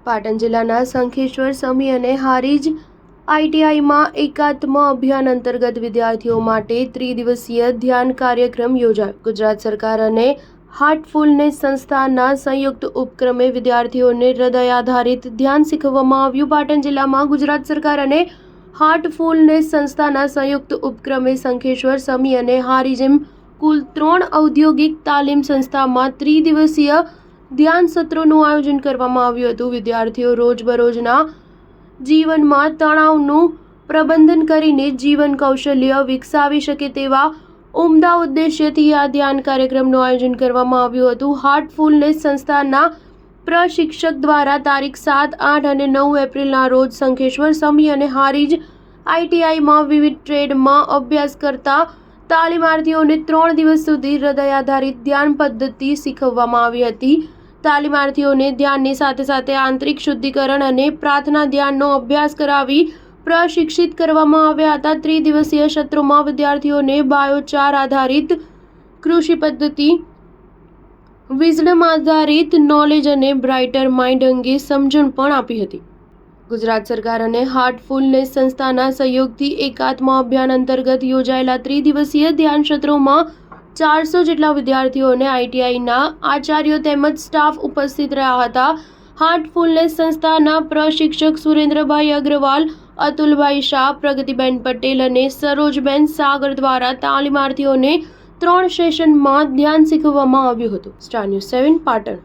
પાટણ જિલ્લાના શંખેશ્વર સમી અને હારીજ આઈટીઆઈમાં એકાત્મ અભિયાન અંતર્ગત વિદ્યાર્થીઓ માટે ત્રિદિવસીય ધ્યાન કાર્યક્રમ યોજાયો. ગુજરાત સરકાર અને હાર્ટફુલનેસ સંસ્થાના સંયુક્ત ઉપક્રમે વિદ્યાર્થીઓને હૃદય આધારિત ધ્યાન શીખવવામાં આવ્યું. પાટણ જિલ્લામાં ગુજરાત સરકાર અને હાર્ટફુલનેસ સંસ્થાના સંયુક્ત ઉપક્રમે શંખેશ્વર સમી અને હારીજ એમ કુલ 3 ઔદ્યોગિક તાલીમ સંસ્થામાં ત્રિદિવસીય ધ્યાન સત્રોનું આયોજન કરવામાં આવ્યું હતું. વિદ્યાર્થીઓ રોજબરોજના જીવનમાં તણાવનું પ્રબંધન કરીને જીવન કૌશલ્ય વિકસાવી શકે તેવા ઉમદા ઉદ્દેશ્યથી આ ધ્યાન કાર્યક્રમનું આયોજન કરવામાં આવ્યું હતું. હાર્ટફુલનેસ સંસ્થાના પ્રશિક્ષક દ્વારા તારીખ 7, 8 અને 9 એપ્રિલના રોજ શંખેશ્વર સમી અને હારીજ આઈટીઆઈમાં વિવિધ ટ્રેડમાં અભ્યાસ કરતા તાલીમાર્થીઓને 3 દિવસ સુધી હૃદય આધારિત ધ્યાન પદ્ધતિ શીખવવામાં આવી હતી. તાલીમાર્થીઓને ધ્યાનની સાથે સાથે આંતરિક શુદ્ધિકરણ અને પ્રાર્થના ધ્યાનનો અભ્યાસ કરાવી પ્રશિક્ષિત કરવામાં આવ્યા હતા. ત્રિદિવસીય સત્રોમાં વિદ્યાર્થીઓને બાયોચાર આધારિત કૃષિ પદ્ધતિ, વિઝડમ આધારિત નોલેજ અને બ્રાઇટર માઇન્ડ અંગે સમજણ પણ આપી હતી. ગુજરાત સરકાર અને હાર્ટફુલનેસ સંસ્થાના સહયોગથી એકાત્મ અભિયાન અંતર્ગત યોજાયેલા ત્રિદિવસીય ધ્યાન સત્રોમાં 400 જેટલા વિદ્યાર્થીઓ અને આઈટીઆઈના આચાર્યો તેમજ સ્ટાફ ઉપસ્થિત રહ્યા હતા. હાર્ટફુલનેસ સંસ્થાના પ્રશિક્ષક સુરેન્દ્રભાઈ અગ્રવાલ, અતુલભાઈ શાહ, પ્રગતિબેન પટેલ અને સરોજબેન સાગર દ્વારા તાલીમાર્થીઓને 3 સેશનમાં ધ્યાન શીખવવામાં આવ્યું હતું. Star news 7 Patan.